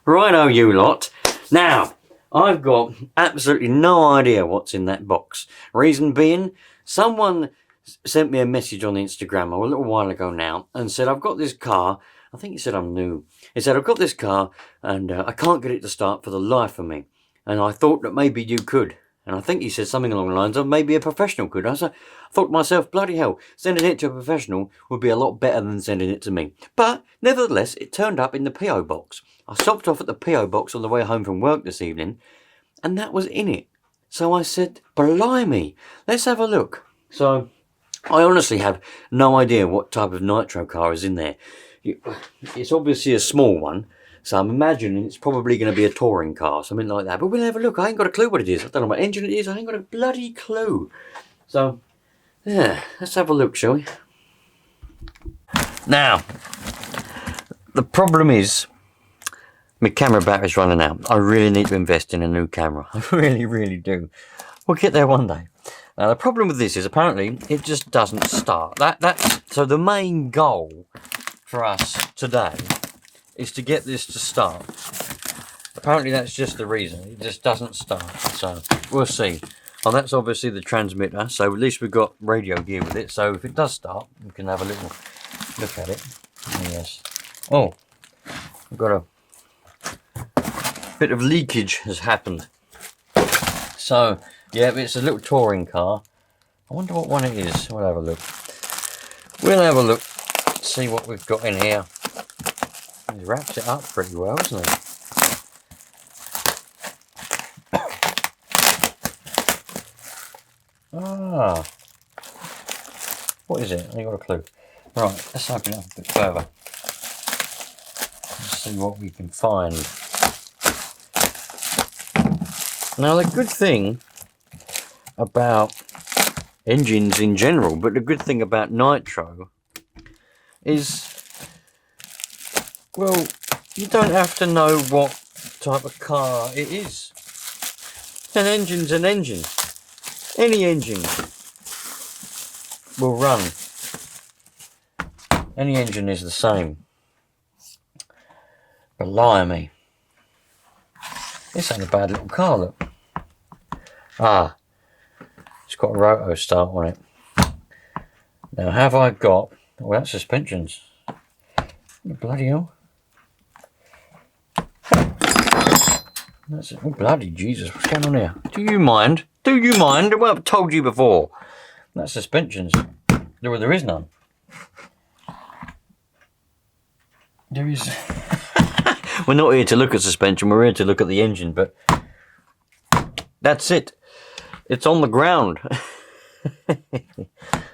Righto, you lot. Now, I've got absolutely no idea what's in that box. Reason being, someone sent me a message on Instagram a little while ago now and said, I've got this car. I think he said I'm new. He said, I've got this car and I can't get it to start for the life of me. And I thought that maybe you could. And I think he said something along the lines of maybe a professional could. I thought to myself, bloody hell, sending it to a professional would be a lot better than sending it to me. But nevertheless, it turned up in the P.O. box. I stopped off at the P.O. box on the way home from work this evening, and that was in it. So I said, blimey, let's have a look. So I honestly have no idea what type of Nitro car is in there. It's obviously a small one. So I'm imagining it's probably going to be a touring car, something like that. But we'll have a look. I ain't got a clue what it is. I don't know what engine it is. I ain't got a bloody clue. So, yeah, let's have a look, shall we? Now, the problem is, my camera battery's running out. I really need to invest in a new camera. I really, really do. We'll get there one day. Now, the problem with this is apparently it just doesn't start. So the main goal for us today is to get this to start. Apparently that's just the reason. It just doesn't start. So we'll see. Oh, that's obviously the transmitter. So at least we've got radio gear with it. So if it does start, we can have a little look at it. Yes. Oh, we've got a bit of leakage has happened. So yeah, it's a little touring car. I wonder what one it is. We'll have a look. We'll have a look. See what we've got in here. He wraps it up pretty well, doesn't he? Ah, what is it? I ain't got a clue. Right, let's open it up a bit further. Let's see what we can find. Now, the good thing about engines in general, but the good thing about Nitro is, well, you don't have to know what type of car it is. An engine's an engine. Any engine will run. Any engine is the same. Blimey. This ain't a bad little car, look. Ah, it's got a roto start on it. Now, have I got... Oh, that's suspensions. Bloody hell. That's it. Oh, bloody Jesus, what's going on here? Do you mind? Do you mind? Well, I've told you before. That's suspensions. There is none. There is... We're not here to look at suspension, we're here to look at the engine, but... That's it. It's on the ground.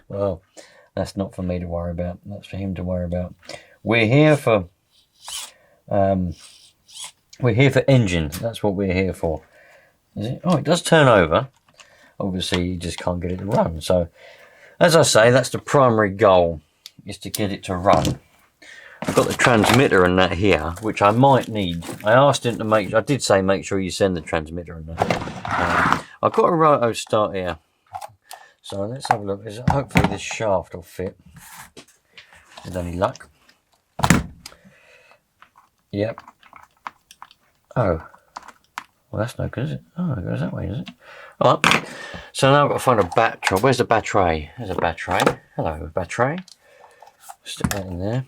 Well, that's not for me to worry about. That's for him to worry about. We're here for... we're here for engine. That's what we're here for. Is it? Oh, it does turn over. Obviously, you just can't get it to run. So, as I say, that's the primary goal, is to get it to run. I've got the transmitter and that here, which I might need. I asked him to make... I did say make sure you send the transmitter and that. I've got a roto start here. So, let's have a look. Hopefully, this shaft will fit. With any luck. Yep. Oh, well, that's no good, is it? Oh, it goes that way, does it? All right. So now I've got to find a battery. Where's the battery? There's a battery. Hello, battery. Stick that in there.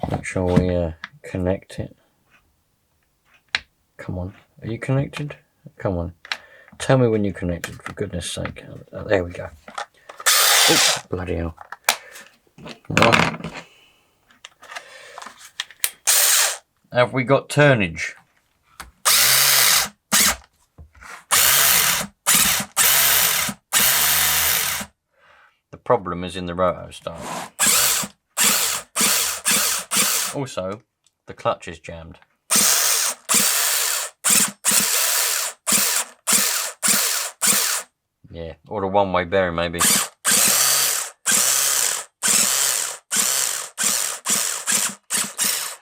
Make sure we connect it. Come on. Are you connected? Come on. Tell me when you're connected, for goodness sake. Oh, there we go. Oh, bloody hell. Right. Have we got turnage? The problem is in the roto start. Also, the clutch is jammed. Yeah, or the one-way bearing maybe.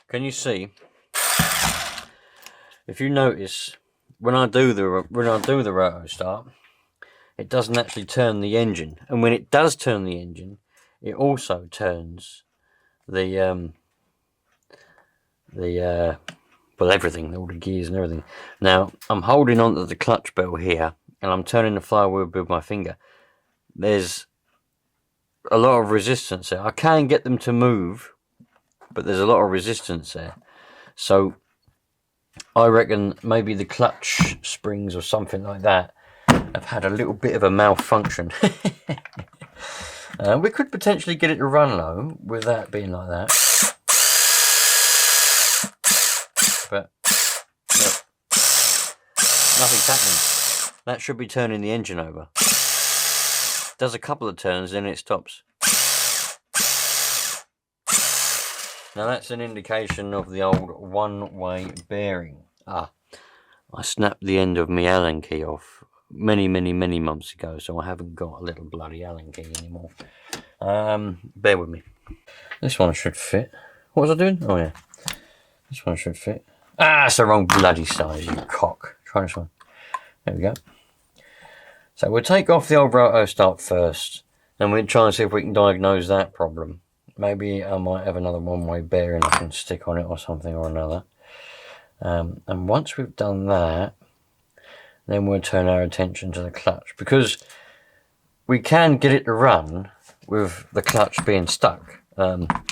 Can you see? If you notice, when I do the roto start, it doesn't actually turn the engine, and when it does turn the engine, it also turns the well, everything, all the gears and everything. Now, I'm holding on to the clutch bell here, and I'm turning the flywheel with my finger. There's a lot of resistance there. I can get them to move, but there's a lot of resistance there. So I reckon maybe the clutch springs or something like that have had a little bit of a malfunction. We could potentially get it to run though, with that being like that. But look, nothing's happening. That should be turning the engine over. Does a couple of turns, then it stops. Now that's an indication of the old one-way bearing. I snapped the end of my Allen key off many months ago, so I haven't got a little bloody Allen key anymore. Bear with me. This one should fit. What was I doing? Oh yeah, this one should fit. It's the wrong bloody size, you cock. Try this one. There we go. So we'll take off the old roto start first, and we'll try and see if we can diagnose that problem. Maybe I might have another one-way bearing I can stick on it or something or another. And once we've done that, then we'll turn our attention to the clutch, because we can get it to run with the clutch being stuck.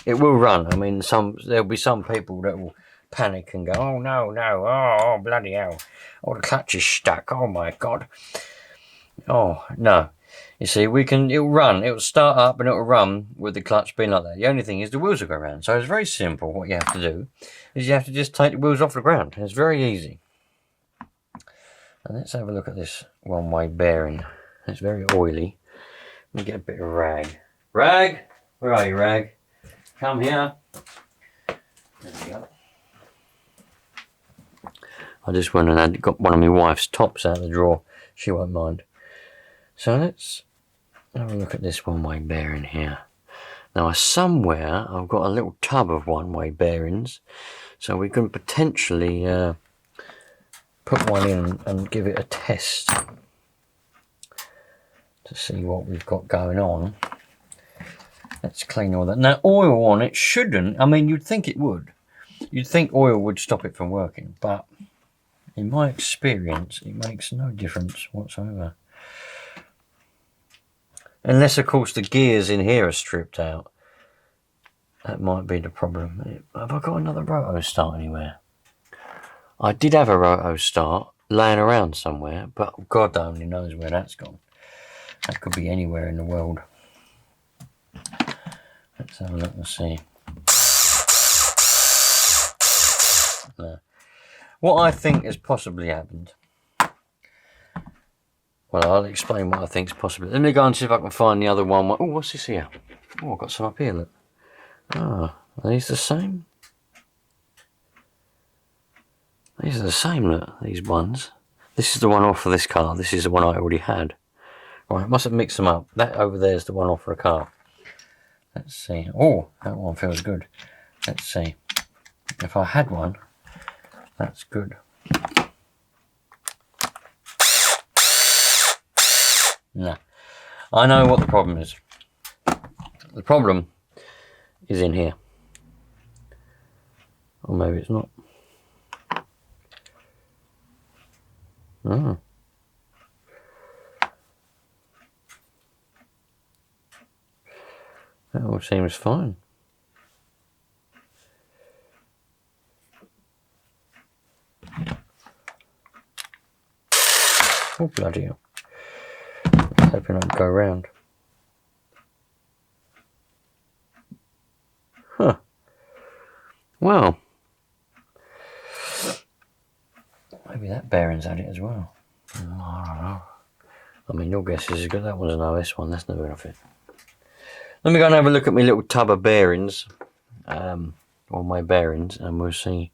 It will run. I mean, there'll be some people that will panic and go, oh no, oh bloody hell, oh the clutch is stuck, oh my god. Oh no, you see, it'll run, it'll start up and it'll run with the clutch being like that. The only thing is the wheels will go around. So it's very simple. What you have to do is you have to just take the wheels off the ground. It's very easy. And let's have a look at this one-way bearing. It's very oily. Let me get a bit of rag. Rag, where are you, Rag? Come here. There we go. I just went and got one of my wife's tops out of the drawer. She won't mind. So let's have a look at this one-way bearing here. Now somewhere I've got a little tub of one-way bearings, so we can potentially put one in and give it a test to see what we've got going on. Let's clean all that. Now oil on it shouldn't, I mean you'd think it would. You'd think oil would stop it from working, but in my experience it makes no difference whatsoever. Unless, of course, the gears in here are stripped out. That might be the problem. Have I got another roto start anywhere? I did have a roto start laying around somewhere, but God only knows where that's gone. That could be anywhere in the world. Let's have a look and see. No. What I think has possibly happened. Well, I'll explain what I think is possible. Let me go and see if I can find the other one. Oh, what's this here? Oh, I've got some up here, look. Are these the same? These are the same, look, these ones. This is the one off of this car. This is the one I already had. Right, I must have mixed them up. That over there is the one off for a car. Let's see. Oh, that one feels good. Let's see. If I had one, that's good. No, I know what the problem is. The problem is in here. Or maybe it's not. Oh. That all seems fine. Oh, bloody hell. Hoping I can go around. Huh. Well. Maybe that bearing's had it as well. I don't know. I mean, your guess is as good. That one's an OS one. That's never going to fit. Let me go and have a look at my little tub of bearings. All my bearings. And we'll see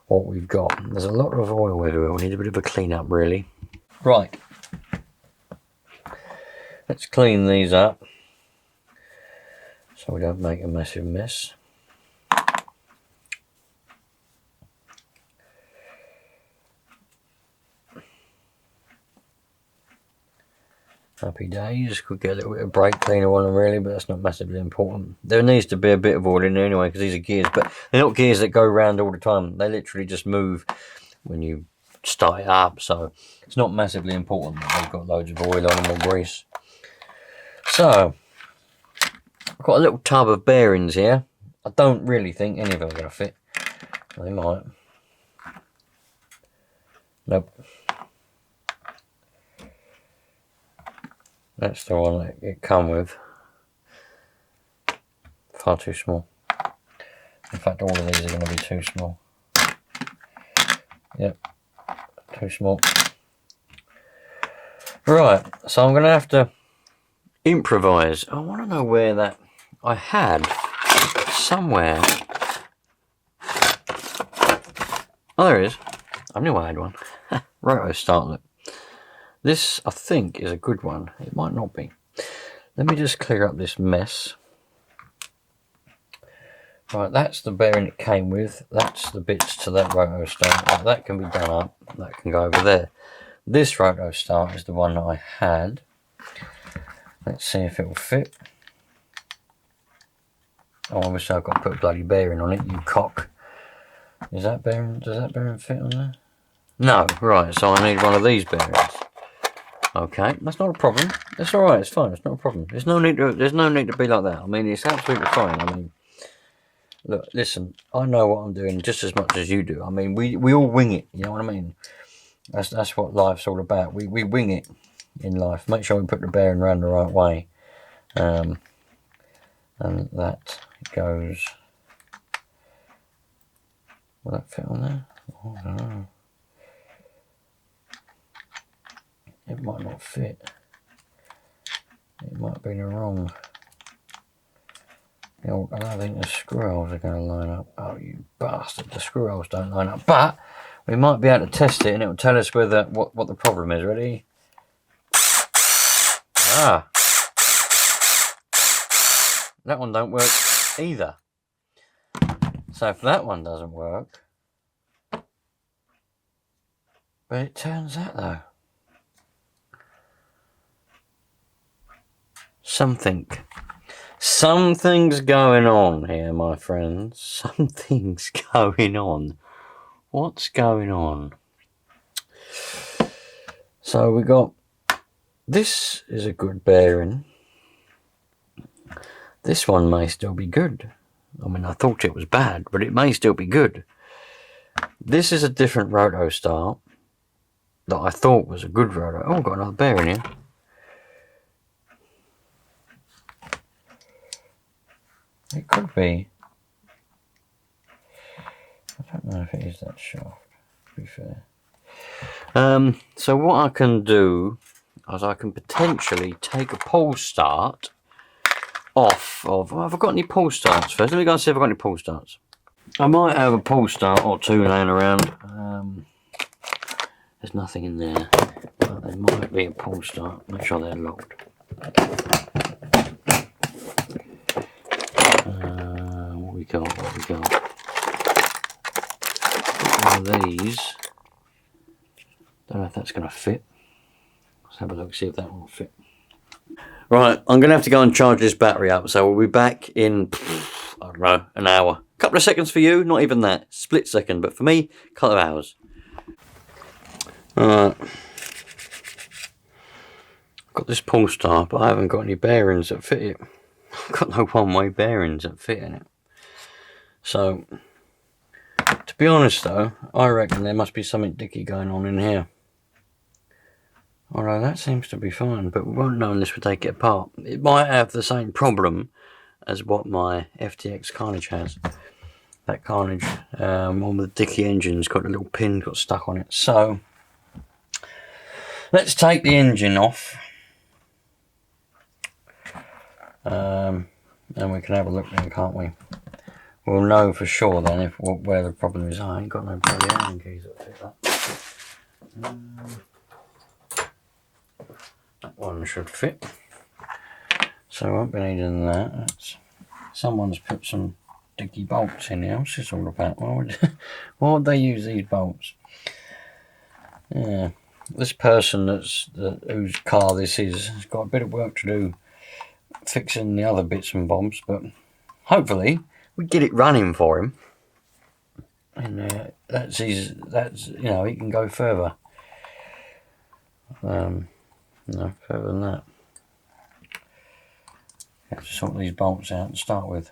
what we've got. There's a lot of oil everywhere. We need a bit of a clean up, really. Right. Let's clean these up so we don't make a massive mess. Happy days. Could get a little bit of brake cleaner on them really, but that's not massively important. There needs to be a bit of oil in there anyway, because these are gears, but they're not gears that go round all the time. They literally just move when you start it up, so it's not massively important that they've got loads of oil on them or grease. So I've got a little tub of bearings here. I don't really think any of them are going to fit. They might. Nope. That's the one that it come with. Far too small. In fact, all of these are going to be too small. Yep, too small. Right, so I'm going to have to improvise. I want to know where that I had somewhere. Oh, there it is. I knew I had one. Right, start. This, I think, is a good one. It might not be. Let me just clear up this mess. Right, that's the bearing it came with. That's the bits to that roto start. Right, that can be done up. That can go over there. This roto start is the one that I had. Let's see if it will fit. Oh, obviously I've got to put a bloody bearing on it, you cock. Is that bearing, does that bearing fit on there? No, right, so I need one of these bearings. Okay, that's not a problem. That's alright, it's fine, it's not a problem. There's no need to be like that. I mean, it's absolutely fine. I mean, look, listen, I know what I'm doing just as much as you do. I mean, we all wing it, you know what I mean? That's what life's all about. We wing it in life. Make sure we put the bearing around the right way. And that goes... Will that fit on there? Oh, I don't know. It might not fit. It might be the wrong. You know, I don't think the screw holes are going to line up. Oh, you bastard! The screw holes don't line up. But we might be able to test it, and it will tell us whether what the problem is. Ready? Ah, that one don't work either. So if that one doesn't work, but it turns out though. Something's going on here, my friends. Something's going on. What's going on? So we got, this is a good bearing. This one may still be good. I mean, I thought it was bad, but it may still be good. This is a different roto start that I thought was a good roto. Oh, I've got another bearing here. It could be. I don't know if it is that shaft, to be fair. So what I can do is I can potentially take a pull start off of... Well, have I got any pull starts first? Let me go and see if I've got any pull starts. I might have a pull start or two laying around. There's nothing in there, but there might be a pull start. Make sure they're locked. What we got? One of these. Don't know if that's going to fit. Let's have a look, see if that will fit. Right, I'm going to have to go and charge this battery up, so we'll be back in, I don't know, an hour. A couple of seconds for you, not even that. Split second, but for me, a couple of hours. Alright. I've got this pull start, but I haven't got any bearings that fit it. I've got no one-way bearings that fit in it. So, to be honest though, I reckon there must be something dicky going on in here. Although that seems to be fine, but we won't know unless we take it apart. It might have the same problem as what my FTX Carnage has. That Carnage, one with the dicky engine's got a little pin got stuck on it. So, let's take the engine off. And we can have a look then, can't we? We'll know for sure then if where the problem is. I ain't got no bloody Allen keys that fit that. That one should fit. So I won't be needing that. Someone's put some dicky bolts in here. What's this all about? Why would they use these bolts? Yeah, this person whose car this is has got a bit of work to do fixing the other bits and bobs, but hopefully we get it running for him, and that's you know, he can go further. No, further than that. Have to sort these bolts out and start with.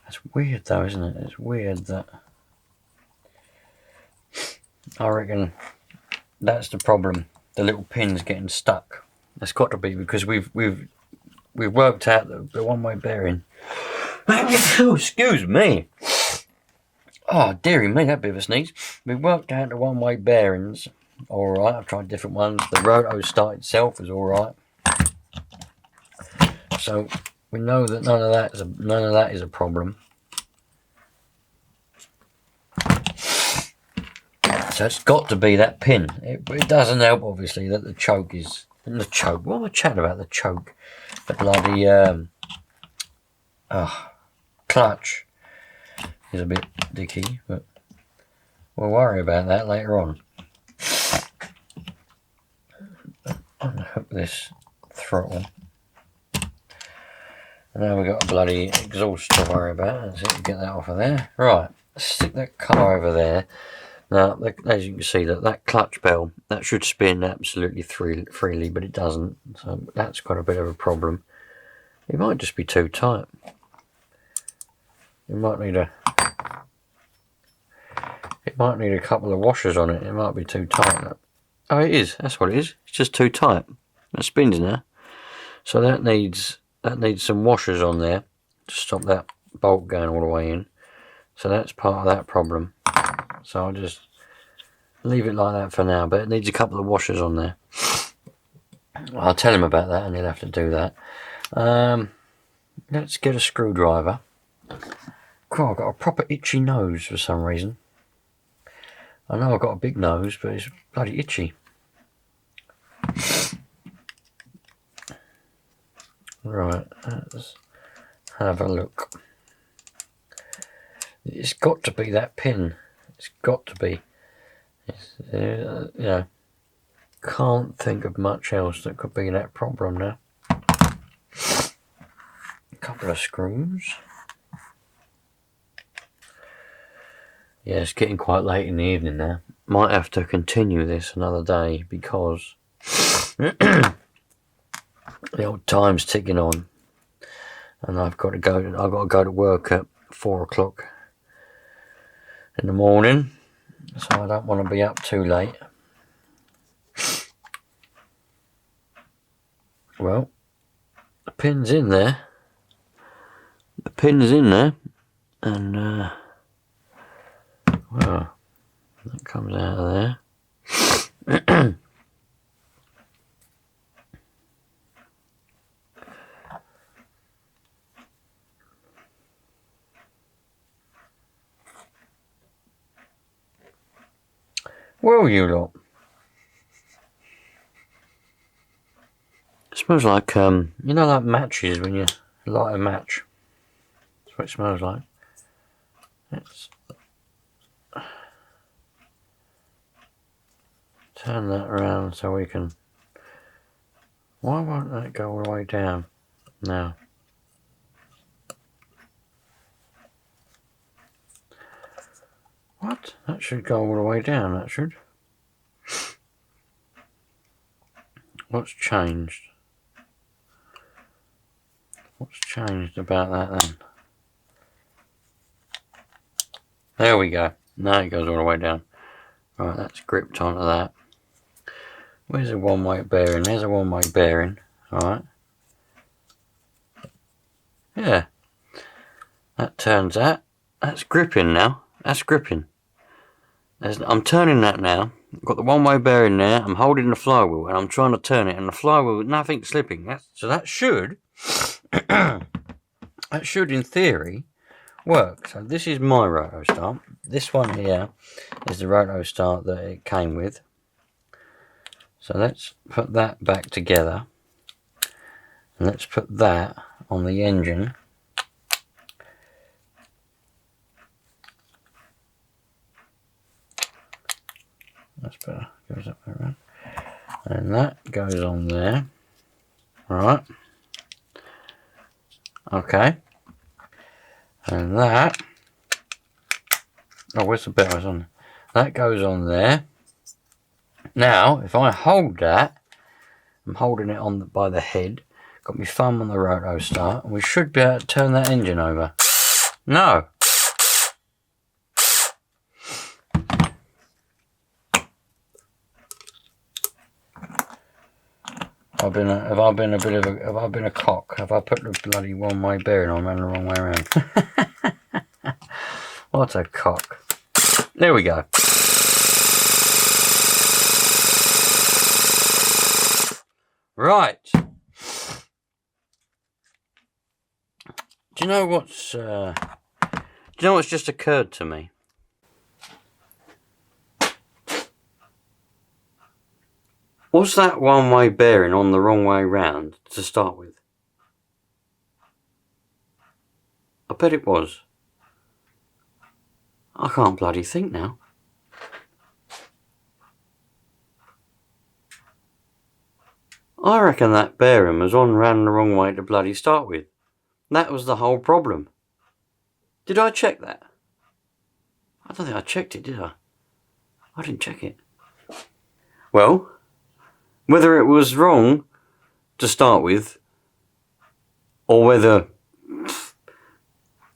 That's weird though, isn't it? It's weird that I reckon that's the problem. The little pins getting stuck. That's got to be because we've worked out the one-way bearing. Oh, excuse me. Oh, dearie me, that bit of a sneeze. We've worked out the one-way bearings. All right, I've tried different ones. The roto start itself is all right. So we know that none of that is a problem. So it's got to be that pin. It doesn't help, obviously, that the choke is... The choke? What am I chatting about? The choke. The bloody clutch is a bit dicky, but we'll worry about that later on. Unhook this throttle. And now we've got a bloody exhaust to worry about. Let's see if we get that off of there. Right, let's stick that car over there. Now, as you can see, that clutch bell, that should spin absolutely freely, but it doesn't. So that's got a bit of a problem. It might just be too tight. It might need a couple of washers on it. It might be too tight. Oh, it is. That's what it is. It's just too tight. It spins now. So that needs some washers on there to stop that bolt going all the way in. So that's part of that problem. So I'll just leave it like that for now, but it needs a couple of washers on there. I'll tell him about that and he'll have to do that. Let's get a screwdriver. God, I've got a proper itchy nose for some reason. I know I've got a big nose, but it's bloody itchy. Right, let's have a look. It's got to be that pin. It's got to be. You know, can't think of much else that could be that problem now. A couple of screws. Yeah, it's getting quite late in the evening now. Might have to continue this another day because the old time's ticking on, and I've got to go to work at 4 o'clock in the morning, so I don't want to be up too late. Well, the pin's in there. The pin's in there, and well, that comes out of there. Well, you lot. It smells like, you know, like matches when you light a match. That's what it smells like. Let's turn that around so we can... Why won't that go all the way down now? What? That should go all the way down, that should. What's changed? What's changed about that then? There we go. Now it goes all the way down. Right, that's gripped onto that. Where's a one-way bearing? There's a one-way bearing. Alright. Yeah. That turns that. That's gripping now. That's gripping. I'm turning that now. I've got the one-way bearing there. I'm holding the flywheel and I'm trying to turn it, and the flywheel, nothing's slipping. So that should, that should in theory work. So this is my roto start. This one here is the roto start that it came with. So let's put that back together. And let's put that on the engine. That's better. Goes that way around. And that goes on there. Right. Okay. And that. Oh, where's the bit I was on? That goes on there. Now, if I hold that, I'm holding it on by the head. Got my thumb on the roto start, and we should be able to turn that engine over. No. Have I been a cock? Have I put the bloody one-way bearing on and the wrong way around? What a cock. There we go. Right. Do you know what's just occurred to me? Was that one-way bearing on the wrong way round to start with? I bet it was. I can't bloody think now. I reckon that bearing was ran the wrong way to bloody start with. That was the whole problem. Did I check that? I don't think I checked it, did I? I didn't check it. Well, whether it was wrong to start with, or whether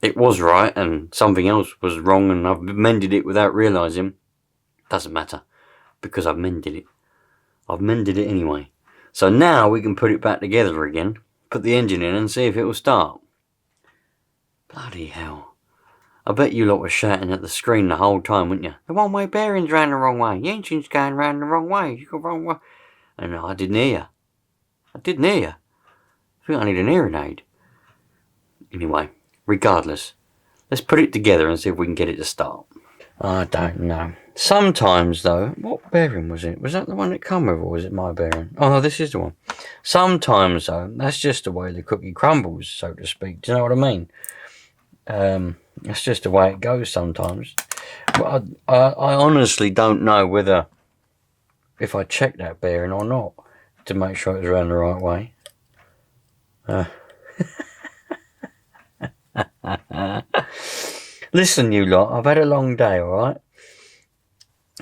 it was right and something else was wrong and I've mended it without realising, doesn't matter, because I've mended it. I've mended it anyway. So now we can put it back together again, put the engine in and see if it will start. Bloody hell. I bet you lot were shouting at the screen the whole time, weren't you? The one-way bearing's ran the wrong way. The engine's going round the wrong way. You go wrong way. And I didn't hear you. I didn't hear you. I think I need an hearing aid. Anyway, regardless, let's put it together and see if we can get it to start. I don't know. Sometimes though, what bearing was it? Was that the one that come with, or was it my bearing? Oh no, this is the one. Sometimes though, that's just the way the cookie crumbles, so to speak. Do you know what I mean? That's just the way it goes sometimes. But I honestly don't know whether if I checked that bearing or not to make sure it was around the right way. Listen, you lot, I've had a long day, alright?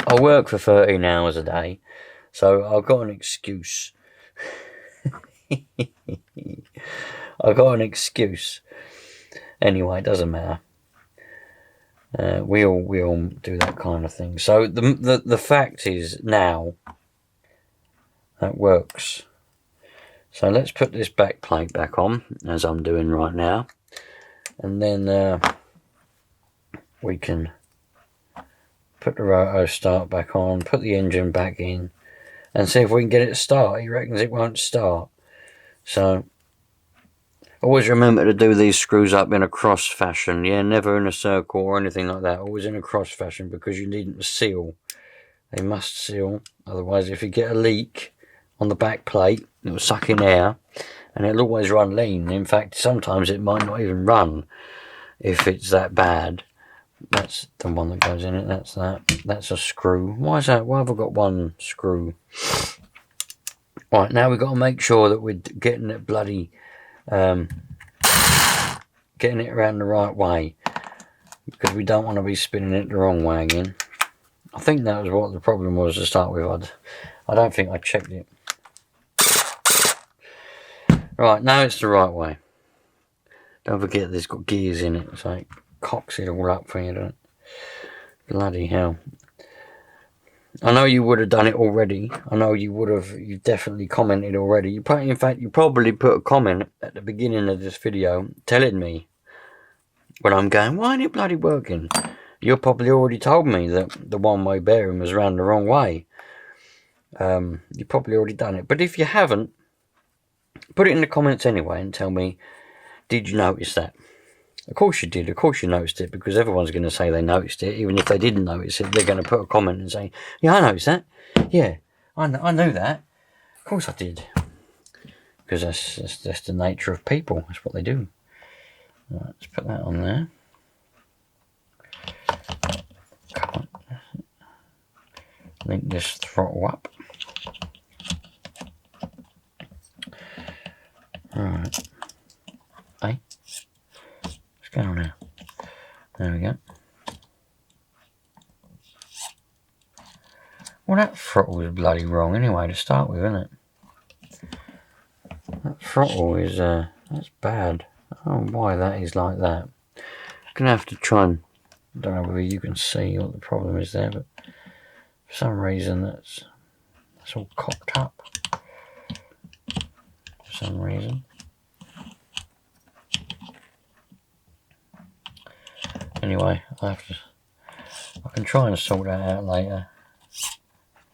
I work for 13 hours a day, so I've got an excuse. I've got an excuse. Anyway, it doesn't matter. We all do that kind of thing. So the fact is now that works. So let's put this back plate back on, as I'm doing right now, and then we can put the roto start back on, put the engine back in, and see if we can get it to start. He reckons it won't start. So always remember to do these screws up in a cross fashion. Yeah, never in a circle or anything like that. Always in a cross fashion, because you need them to seal. They must seal. Otherwise, if you get a leak on the back plate, it will suck in air and it'll always run lean. In fact, sometimes it might not even run if it's that bad. That's the one that goes in it. That's that. That's a screw. Why is that? Why have I got one screw? Right, now we've got to make sure that we're getting it bloody getting it around the right way, because we don't want to be spinning it the wrong way again. I think that was what the problem was to start with. I don't think I checked it. Right, now it's the right way. Don't forget there's got gears in it, so it cocks it all up for you, doesn't it? Bloody hell. I know you would have done it already. I know you've definitely commented already. In fact, you probably put a comment at the beginning of this video telling me when I'm going, why ain't it bloody working? You probably already told me that the one-way bearing was around the wrong way. You've probably already done it. But if you haven't, put it in the comments anyway and tell me, did you notice that? Of course you did. Of course you noticed it, because everyone's going to say they noticed it. Even if they didn't notice it, they're going to put a comment and say, yeah, I noticed that. Yeah, I knew that. Of course I did. Because that's the nature of people. That's what they do. Right, let's put that on there. Come on. link this throttle up. Right. Hey, what's going on now? There we go. Well, that throttle is bloody wrong anyway to start with, isn't it? That throttle is, that's bad. I don't know why that is like that. I'm going to have to try and, I don't know whether you can see what the problem is there, but for some reason that's all cocked up. For some reason. Anyway, I can try and sort that out later.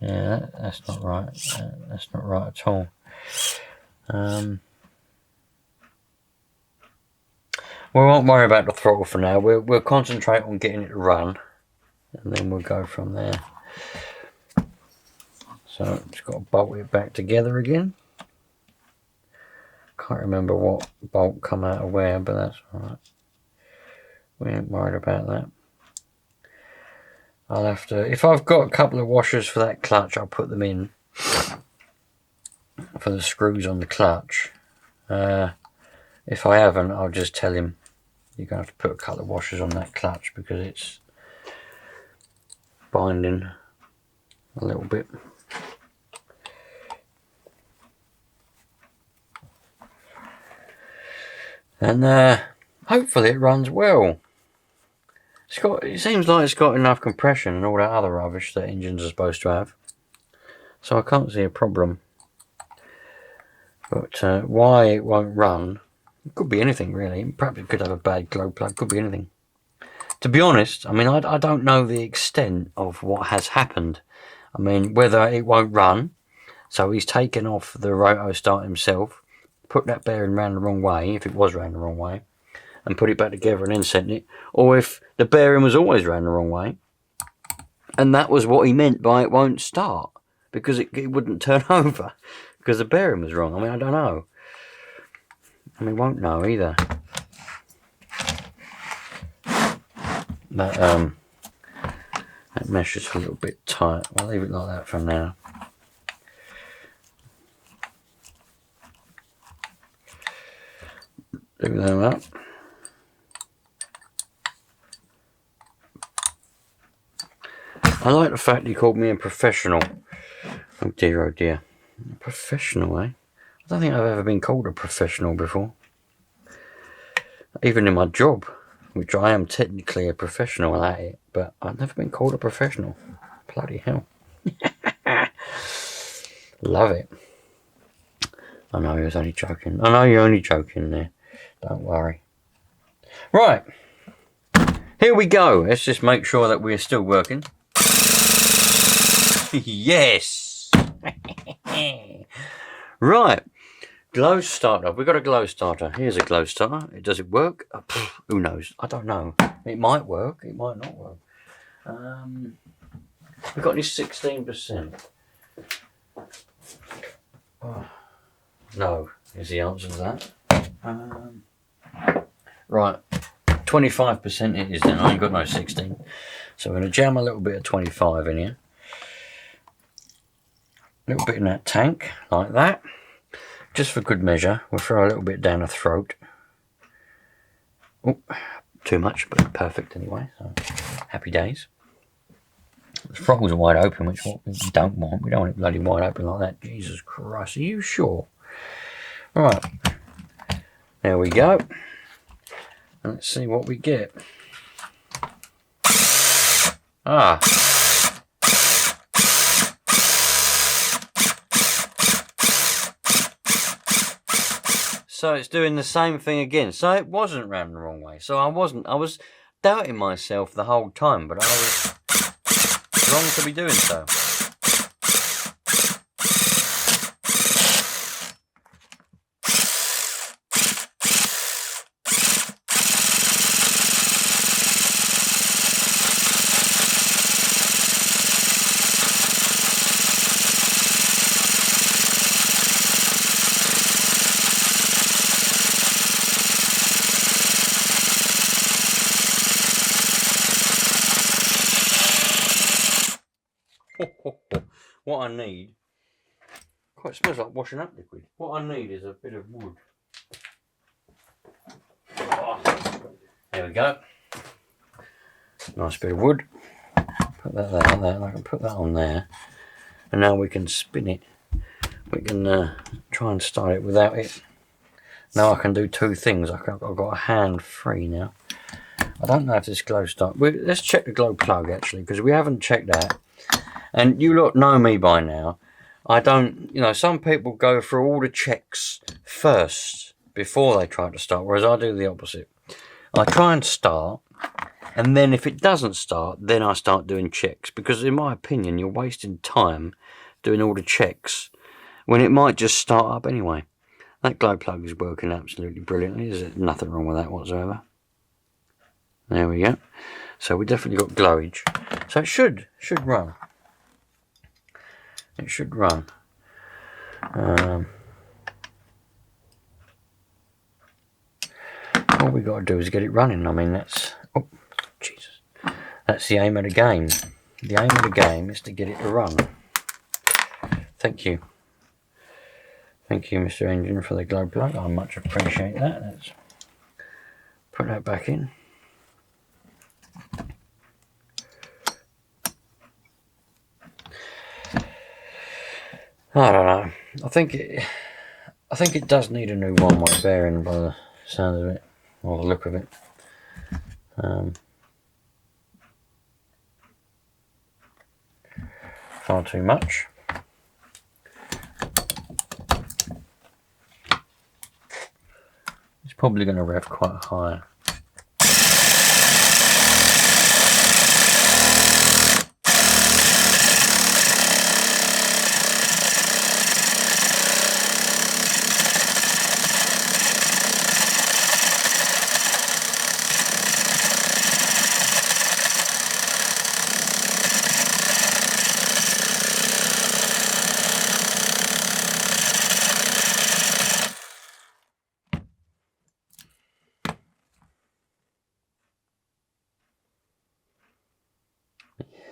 Yeah, that's not right. That's not right at all. We won't worry about the throttle for now. We'll concentrate on getting it to run, and then we'll go from there. So just got to bolt it back together again. Can't remember what bolt come out of where, but that's alright. We ain't worried about that. I'll have to, if I've got a couple of washers for that clutch, I'll put them in for the screws on the clutch. If I haven't, I'll just tell him you're going to have to put a couple of washers on that clutch because it's binding a little bit. And hopefully it runs well. It seems like it's got enough compression and all that other rubbish that engines are supposed to have. So I can't see a problem. But why it won't run, it could be anything really. Perhaps it could have a bad glow plug, could be anything. To be honest, I mean, I don't know the extent of what has happened. I mean, whether it won't run, so he's taken off the roto start himself, put that bearing round the wrong way, if it was round the wrong way, and put it back together and then sent it, or if the bearing was always round the wrong way, and that was what he meant by it won't start, because it wouldn't turn over, because the bearing was wrong. I mean, I don't know. I mean, won't know either. That mesh is a little bit tight. I'll leave it like that for now. Do them up. I like the fact he called me a professional. Oh dear. A professional, eh? I don't think I've ever been called a professional before. Even in my job, which I am technically a professional at it, but I've never been called a professional. Bloody hell. Love it. I know he was only joking. I know you're only joking there. Don't worry. Right. Here we go. Let's just make sure that we're still working. Yes. Right. Glow starter. We've got a glow starter. Here's a glow starter. Does it work? Who knows? I don't know. It might work. It might not work. We've got this 16%. Oh, no, is the answer to that. Right. 25% it is then. I ain't got no 16. So we're going to jam a little bit of 25 in here. A little bit in that tank, like that. Just for good measure, we'll throw a little bit down the throat. Oh, too much, but perfect anyway. So, happy days. The throttles are wide open, which what we don't want. We don't want it bloody wide open like that. Jesus Christ, are you sure? Right, there we go. And let's see what we get. Ah. So it's doing the same thing again. So it wasn't round the wrong way. So I was doubting myself the whole time, but I was wrong to be doing so. What I need, quite smells like washing up liquid. What I need is a bit of wood. Oh, there we go. Nice bit of wood. Put that there, and I can put that on there. And now we can spin it. We can try and start it without it. Now I can do two things. I've got a hand free now. I don't know if this glow starts. Let's check the glow plug actually, because we haven't checked that. And you lot know me by now. I don't, you know, some people go through all the checks first before they try to start, whereas I do the opposite. I try and start, and then if it doesn't start, then I start doing checks, because in my opinion, you're wasting time doing all the checks when it might just start up anyway. That glow plug is working absolutely brilliantly. There's nothing wrong with that whatsoever. There we go. So we definitely got glowage. So it should run. It should run. All we got to do is get it running. I mean, that's, oh Jesus, that's the aim of the game. The aim of the game is to get it to run. Thank you. Thank you, Mr. Engine, for the glow plug. I much appreciate that. Let's put that back in. I don't know. I think it does need a new one-way bearing by the sound of it, or the look of it. Far too much. It's probably going to rev quite high.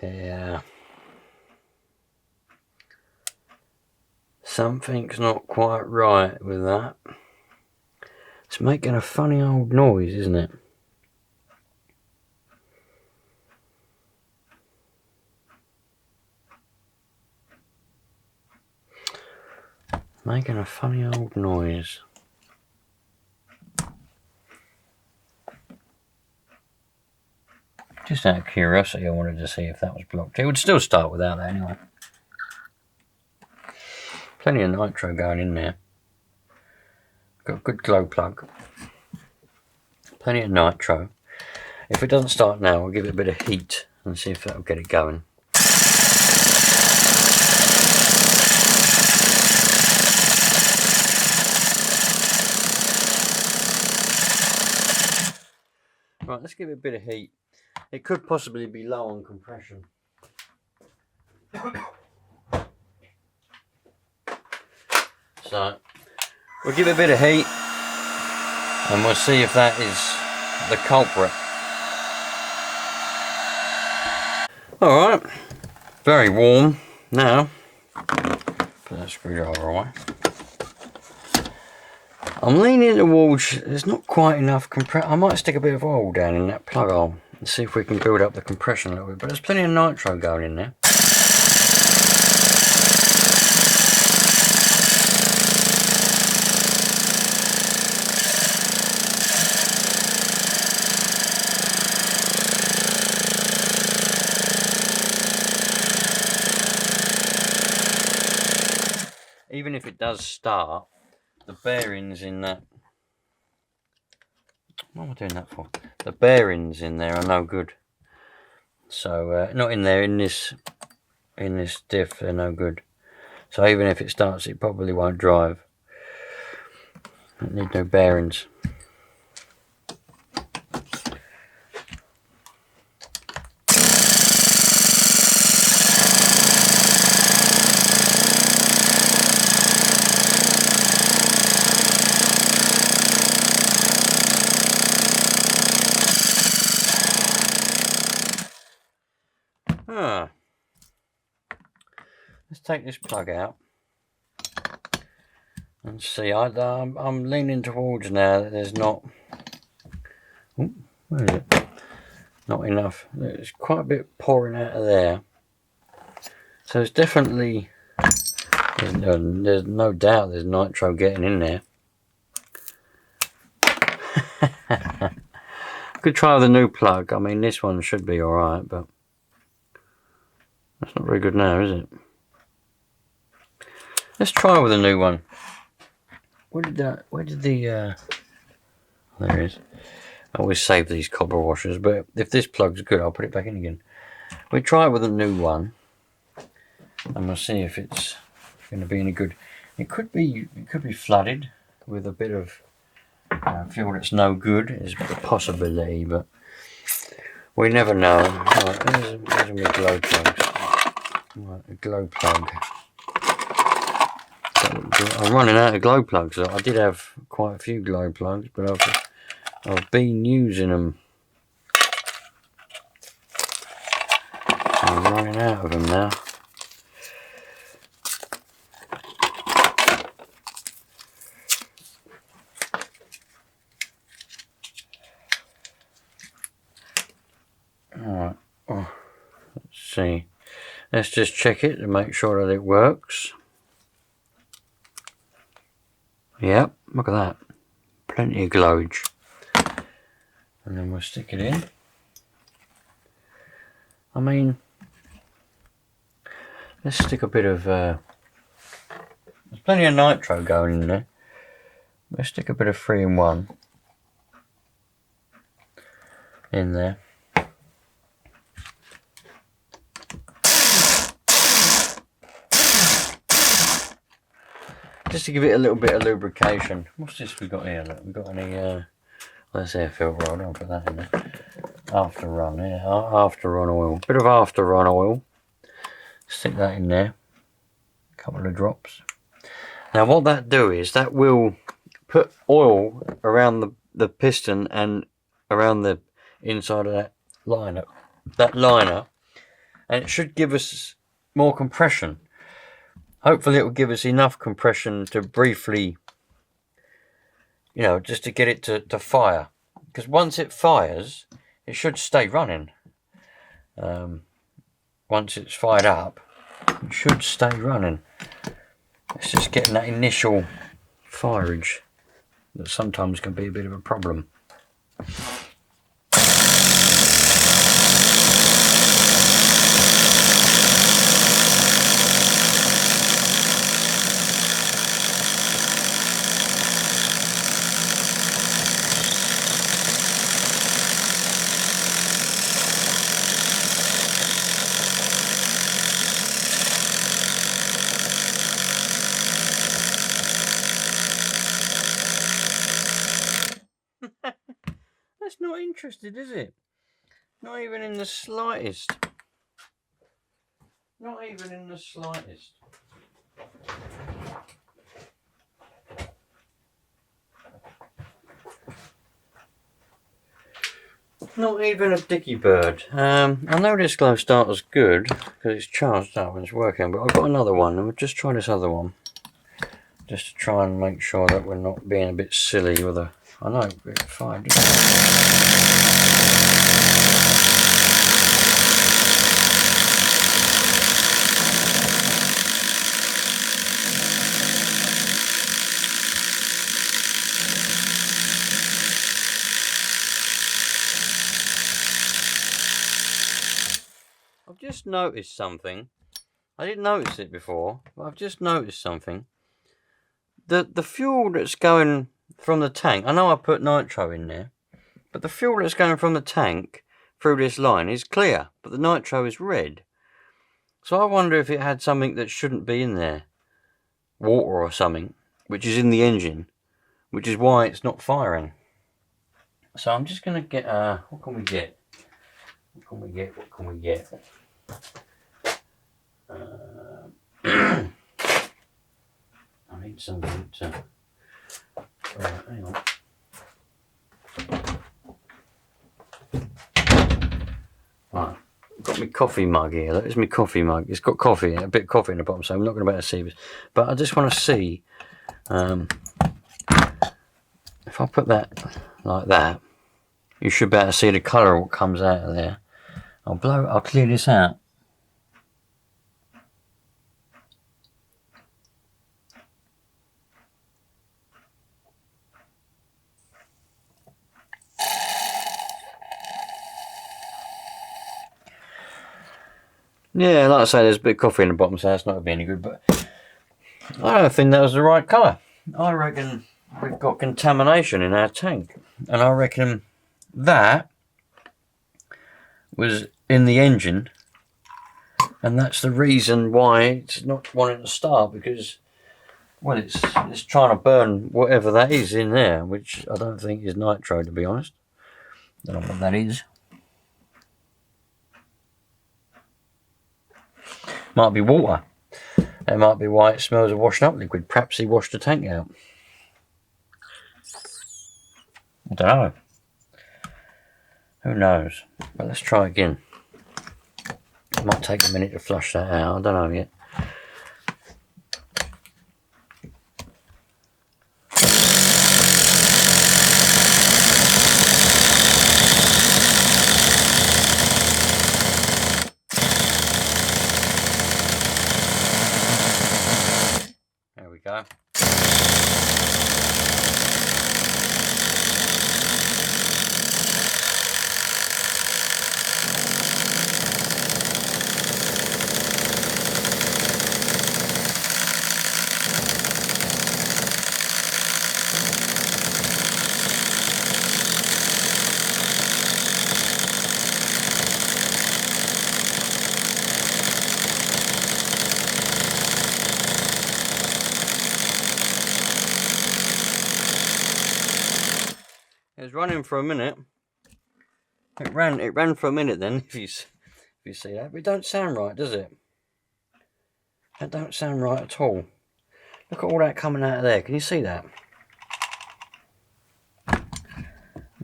Yeah. Something's not quite right with that. It's making a funny old noise, isn't it? Making a funny old noise. Just out of curiosity, I wanted to see if that was blocked. It would still start without that anyway. Plenty of nitro going in there. Got a good glow plug. Plenty of nitro. If it doesn't start now, I'll give it a bit of heat and see if that'll get it going. Right, let's give it a bit of heat. It could possibly be low on compression. So, we'll give it a bit of heat and we'll see if that is the culprit. Alright, very warm now. Put that screwdriver away. I'm leaning towards, there's not quite enough compression. I might stick a bit of oil down in that plug hole and see if we can build up the compression a little bit, but there's plenty of nitro going in there. Even if it does start, the bearings in that, what am I doing that for? The bearings in there are no good. So not in there, in this diff, they're no good. So even if it starts, it probably won't drive. It need no bearings. let's take this plug out and see. I'm leaning towards now that there's not. Oh, where is it? Not enough. There's quite a bit pouring out of there. So it's definitely. There's no doubt there's nitro getting in there. Could try with a new plug. I mean, this one should be alright, but that's not very good now, is it? Let's try with a new one. Where did the there it is. I always save these copper washers, but if this plug's good, I'll put it back in again. We'll try it with a new one, and we'll see if it's going to be any good. It could be flooded with a bit of fuel that's no good. Is a possibility, but we never know. Right, there's my glow plugs. Right, a glow plug. I'm running out of glow plugs. I did have quite a few glow plugs, but I've been using them. I'm running out of them now. Alright, oh, let's see. Let's just check it to make sure that it works. Yep, look at that. Plenty of glowage. And then we'll stick it in. I mean, let's stick a bit of, there's plenty of nitro going in there. Let's stick a bit of 3-in-1 in there. Just to give it a little bit of lubrication. What's this we got here? Look, we got any, let's air filter oil. I'll put that in there. After run, yeah, after run oil. Bit of after run oil. Stick that in there. A couple of drops. Now what that do is that will put oil around the piston and around the inside of that liner. And it should give us more compression. Hopefully it will give us enough compression to briefly, you know, just to get it to fire. Because once it fires, it should stay running. Once it's fired up, it should stay running. It's just getting that initial fireage that sometimes can be a bit of a problem. That's not interested, is it? Not even in the slightest. Not even in the slightest. Not even a dicky bird. I know this glow starter's good because it's charged up and it's working, but I've got another one and we'll just try this other one. Just to try and make sure that we're not being a bit silly with a... I know it's fine. I've just noticed something. I didn't notice it before, but I've just noticed something. The fuel that's going from the tank, I know I put nitro in there, but the fuel that's going from the tank through this line is clear, but the nitro is red. So I wonder if it had something that shouldn't be in there. Water or something, which is in the engine, which is why it's not firing. So I'm just going to get, what can we get? What can we get? What can we get? I need something to... Right, hang on. Right, got got my coffee mug here. That is my coffee mug. It's got coffee, a bit of coffee in the bottom, so I'm not going to be able to see this. But I just want to see if I put that like that, you should be able to see the colour of what comes out of there. I'll clear this out. Yeah, like I say, there's a bit of coffee in the bottom, so that's not going to be any good, but I don't think that was the right colour. I reckon we've got contamination in our tank, and I reckon that was in the engine, and that's the reason why it's not wanting to start, because, well, it's trying to burn whatever that is in there, which I don't think is nitro, to be honest. Don't know what that is. Might be water. That might be why it smells of washing up liquid. Perhaps he washed the tank out. I don't know. Who knows? But let's try again. It might take a minute to flush that out. I don't know yet. There we go. It was running for a minute. It ran for a minute then, if you see that. But it don't sound right, does it? That don't sound right at all. Look at all that coming out of there. Can you see that?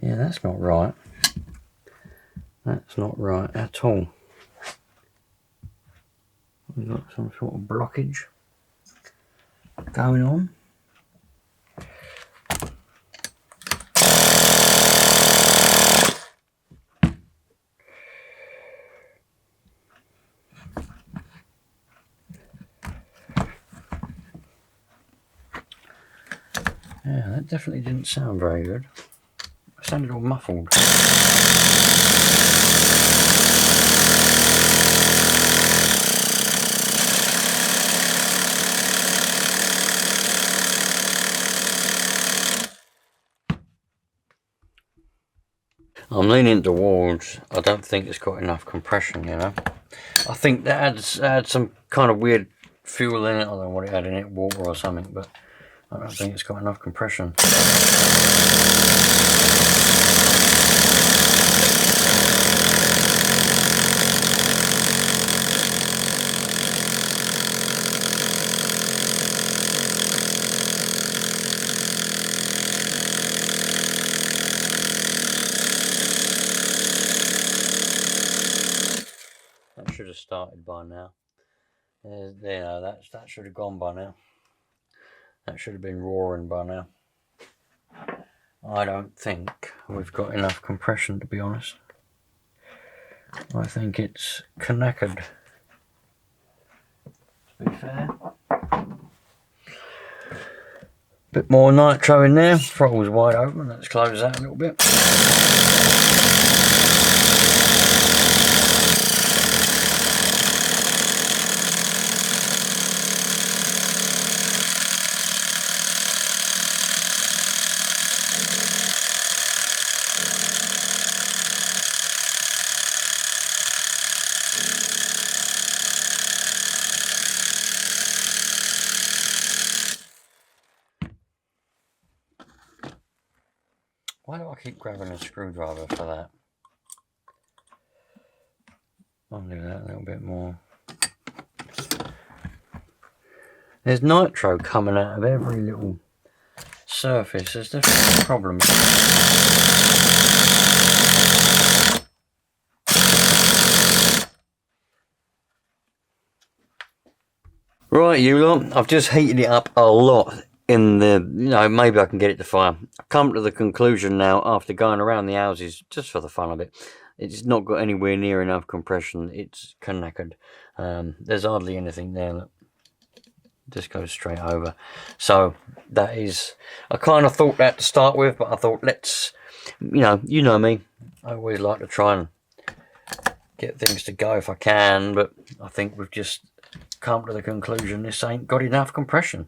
Yeah, that's not right. That's not right at all. We've got some sort of blockage going on. Yeah, that definitely didn't sound very good. It sounded all muffled. I'm leaning towards, I don't think it's got enough compression, you know. I think that had some kind of weird fuel in it. I don't know what it had in it, water or something, but I don't think it's got enough compression. That should have started by now. There, that should have gone by now. That should have been roaring by now. I don't think we've got enough compression, to be honest. I think it's knackered, to be fair. Bit more nitro in there. Throttle's wide open. Let's close that a little bit. Why do I keep grabbing a screwdriver for that? I'll do that a little bit more. There's nitro coming out of every little surface. There's definitely problems. Right, you lot, I've just heated it up a lot in the, maybe I can get it to fire. I've come to the conclusion now, after going around the houses, just for the fun of it, it's not got anywhere near enough compression. It's knackered. There's hardly anything there. Look. Just goes straight over. So that is, I kind of thought that to start with, but I thought let's, you know me, I always like to try and get things to go if I can, but I think we've just come to the conclusion this ain't got enough compression.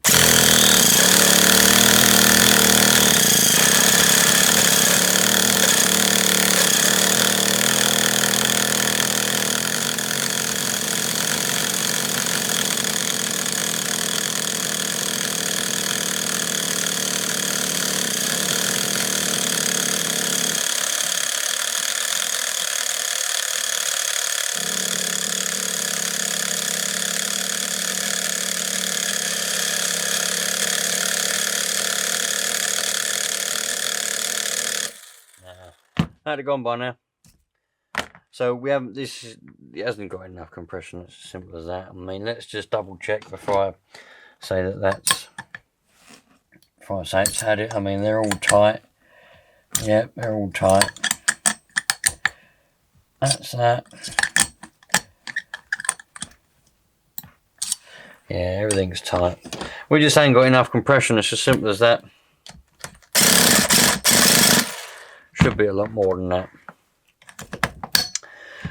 How'd it gone by now? So we haven't, it hasn't got enough compression. It's as simple as that. I mean, let's just double check before I say before I say it's had it. I mean, they're all tight. Yep, they're all tight. That's that. Yeah, everything's tight. We just ain't got enough compression. It's as simple as that. Should be a lot more than that.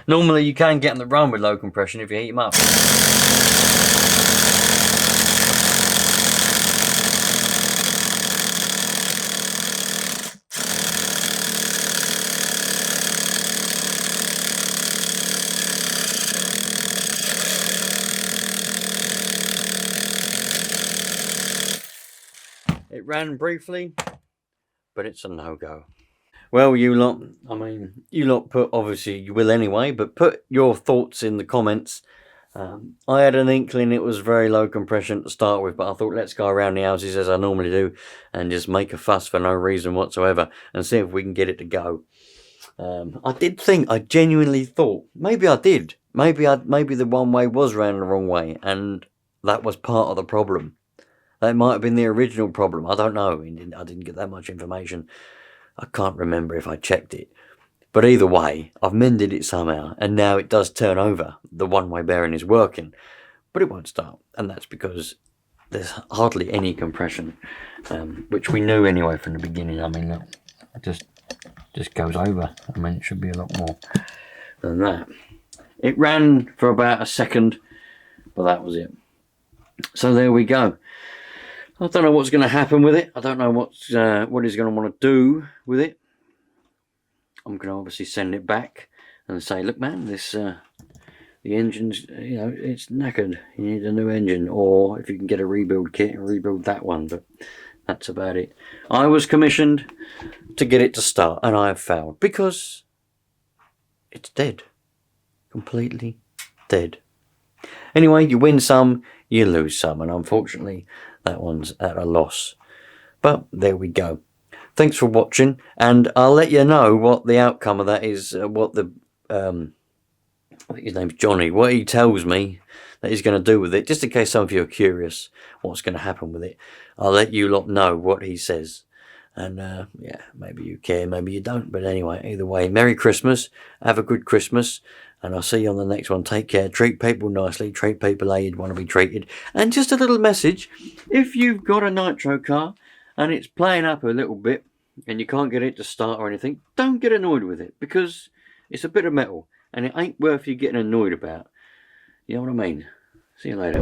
Normally you can get on the run with low compression if you heat them up. It ran briefly, but it's a no-go. Well, you lot, I mean, you lot put, obviously you will anyway, but put your thoughts in the comments. I had an inkling it was very low compression to start with, but I thought let's go around the houses as I normally do and just make a fuss for no reason whatsoever and see if we can get it to go. I genuinely thought, maybe I did. Maybe the one way was ran the wrong way and that was part of the problem. That might have been the original problem. I don't know. I didn't get that much information. I can't remember if I checked it. But either way, I've mended it somehow, and now it does turn over. The one-way bearing is working, but it won't start. And that's because there's hardly any compression, which we knew anyway from the beginning. I mean, look, it just goes over. I mean, it should be a lot more than that. It ran for about a second, but that was it. So there we go. I don't know what's going to happen with it. I don't know what he's going to want to do with it. I'm going to obviously send it back and say, look, man, this the engine's, it's knackered. You need a new engine, or if you can get a rebuild kit, rebuild that one. But that's about it. I was commissioned to get it to start, and I have failed because it's dead, completely dead. Anyway, you win some, you lose some, and unfortunately that one's at a loss. But there we go. Thanks for watching, and I'll let you know what the outcome of that is, what the, I think his name's Johnny, what he tells me that he's going to do with it, just in case some of you are curious what's going to happen with it. I'll let you lot know what he says. And yeah, maybe you care, maybe you don't, but anyway, either way, Merry Christmas, have a good Christmas, and I'll see you on the next one. Take care, treat people nicely, treat people how you'd want to be treated. And just a little message, if you've got a Nitro car and it's playing up a little bit and you can't get it to start or anything, don't get annoyed with it, because it's a bit of metal and it ain't worth you getting annoyed about. You know what I mean? See you later.